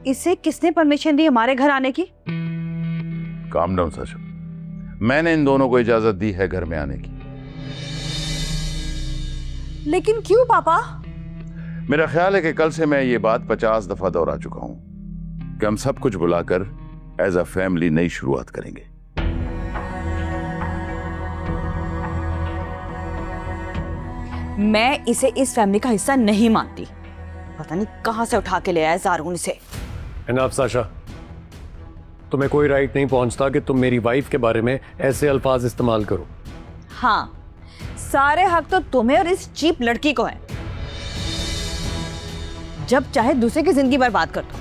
इसे किसने परमिशन दी हमारे घर आने की? काम डाउन साशा, मैंने इन दोनों को इजाजत दी है घर में आने की। लेकिन क्यों पापा? मेरा ख्याल है कि कल से मैं ये बात 50 दफा दोहरा चुका हूं कि हम सब कुछ बुलाकर एज अ फैमिली नई शुरुआत करेंगे। मैं इसे इस फैमिली का हिस्सा नहीं मानती। पता नहीं कहां से उठा के ले आया ज़ारून इसे। एनफ साशा, तुम्हें कोई राइट नहीं पहुंचता कि तुम मेरी वाइफ के बारे में ऐसे अल्फाज इस्तेमाल करो। हाँ, सारे हक तो तुम्हें और इस चीप लड़की को है। जब चाहे दूसरे की जिंदगी बर्बाद कर दो।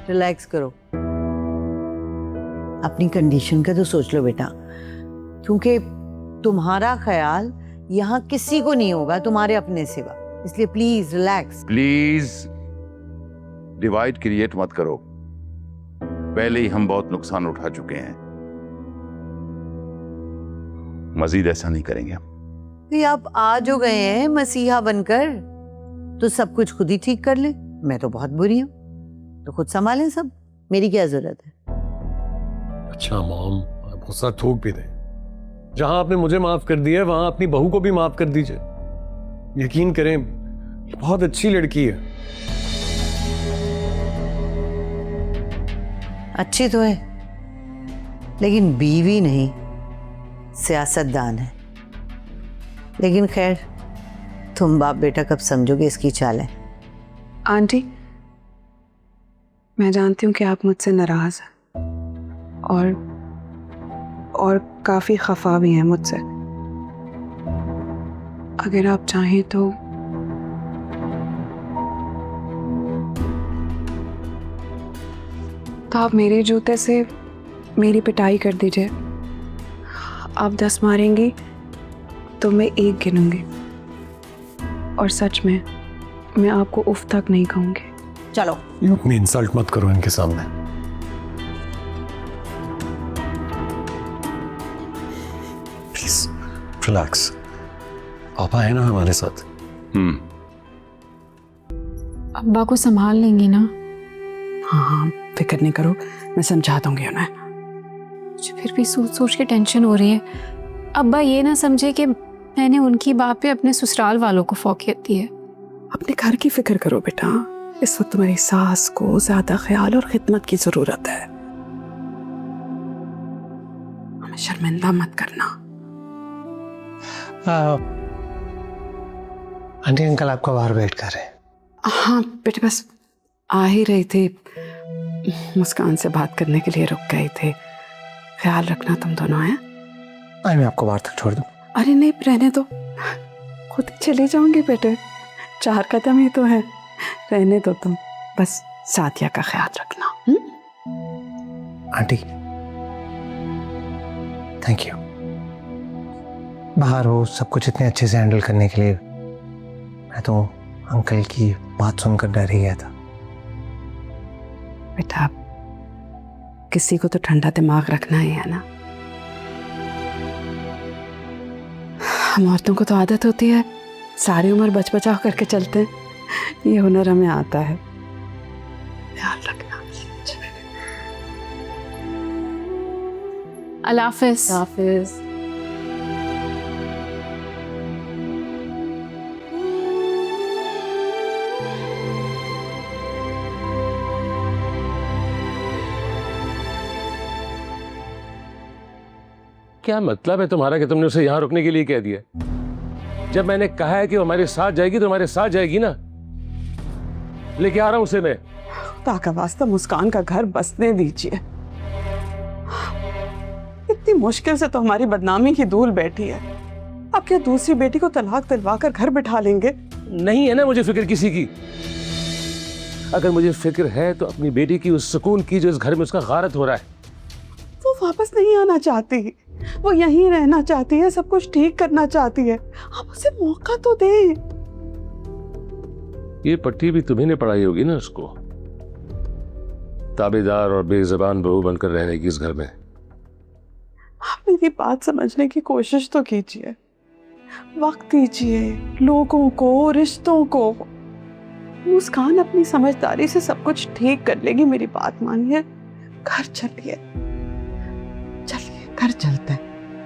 रिलैक्स करो, अपनी कंडीशन का तो सोच लो बेटा, क्योंकि तुम्हारा ख्याल यहाँ किसी को नहीं होगा तुम्हारे अपने सिवा, इसलिए please relax. Please divide create मत करो, पहले ही हम बहुत नुकसान उठा चुके हैं, मजीद ऐसा नहीं करेंगे हम। तो आप आ जो गए हैं मसीहा बनकर, तो सब कुछ खुद ही ठीक कर ले। मैं तो बहुत बुरी हूँ, तो खुद संभालें सब, मेरी क्या जरूरत है। अच्छा मॉम, गुस्सा थूक भी दे। जहां आपने मुझे माफ कर दिया वहां अपनी बहू को भी माफ कर दीजिए। यकीन करें, ये बहुत अच्छी लड़की है। अच्छी तो है, लेकिन बीवी नहीं, सियासतदान है। लेकिन खैर, तुम बाप बेटा कब समझोगे इसकी चालें। आंटी, मैं जानती हूँ कि आप मुझसे नाराज हैं और काफी खफा भी हैं मुझसे। अगर आप चाहें तो आप मेरे जूते से मेरी पिटाई कर दीजिए। आप 10 मारेंगी तो मैं 1 गिनूंगी, और सच में मैं आपको उफ तक नहीं कहूंगी। चलो, अपनी इंसल्ट मत करो इनके सामने। प्लीज रिलैक्स, पापा है ना हमारे साथ। अब्बा को संभाल लेंगी ना? हाँ हाँ, फिक्र नहीं करो, मैं समझा दूंगी उन्हें। मुझे फिर भी सोच सोच के टेंशन हो रही है। अब्बा ये ना समझे कि मैंने उनकी बात पे अपने ससुराल वालों को फौकियत दी है। अपने घर की फिक्र करो बेटा, इस वक्त तुम्हारी सास को ज्यादा ख्याल और खिदमत की जरूरत है। हमें शर्मिंदा मत करना। आंटी अंकल आपका बाहर वेट कर रहे हैं। हाँ बेटे, बस आ ही रही थी, मुस्कान से बात करने के लिए रुक गए थे। ख्याल रखना तुम दोनों हैं। मैं आपको बाहर तक छोड़ दूं? अरे नहीं, रहने दो, खुद ही चली जाऊंगी बेटे, 4 कदम ही तो है। रहने दो तुम, बस सादिया का ख्याल रखना। आंटी थैंक यू, बाहर हो सब कुछ इतने अच्छे से हैंडल करने के लिए। मैं तो अंकल की बात सुनकर डर ही गया था। बेटा, किसी को तो ठंडा दिमाग रखना ही है ना। हम औरतों को तो आदत होती है सारी उम्र बच बचाव करके चलते हैं, ये हुनर हमें आता है। ख्याल रखना। अल्लाह हाफिज। हाफिज। क्या मतलब है तुम्हारा कि तुमने उसे यहां रुकने के लिए कह दिया? जब मैंने कहा है कि वो हमारे साथ जाएगी तो हमारे साथ जाएगी ना। लेके आ रहा हूं उसे मैं। खुदा का वास्ता मुस्कान का घर बसने दीजिए। इतनी मुश्किल से तो हमारी बदनामी की धूल बैठी है, अब क्या दूसरी बेटी को तलाक दिलवा कर घर बिठा लेंगे? नहीं है ना मुझे फिक्र किसी की। अगर मुझे फिक्र है तो अपनी बेटी की उस सुकून की जो इस घर में उसका गारत हो रहा है। वो वापस नहीं आना चाहती, वो यहीं रहना चाहती है, सब कुछ ठीक करना चाहती है। आप उसे मौका तो दें। ये पट्टी भी तुम्ही ने पढ़ाई होगी ना उसको, ताबेदार और बेज़बान बहू बनकर रहने की इस घर में। आप मेरी बात समझने की कोशिश तो कीजिए, वक्त दीजिए लोगों को, रिश्तों को। मुस्कान अपनी समझदारी से सब कुछ ठीक कर लेगी, मेरी बात मानिए। घर चलिए, चलिए घर चलते हैं।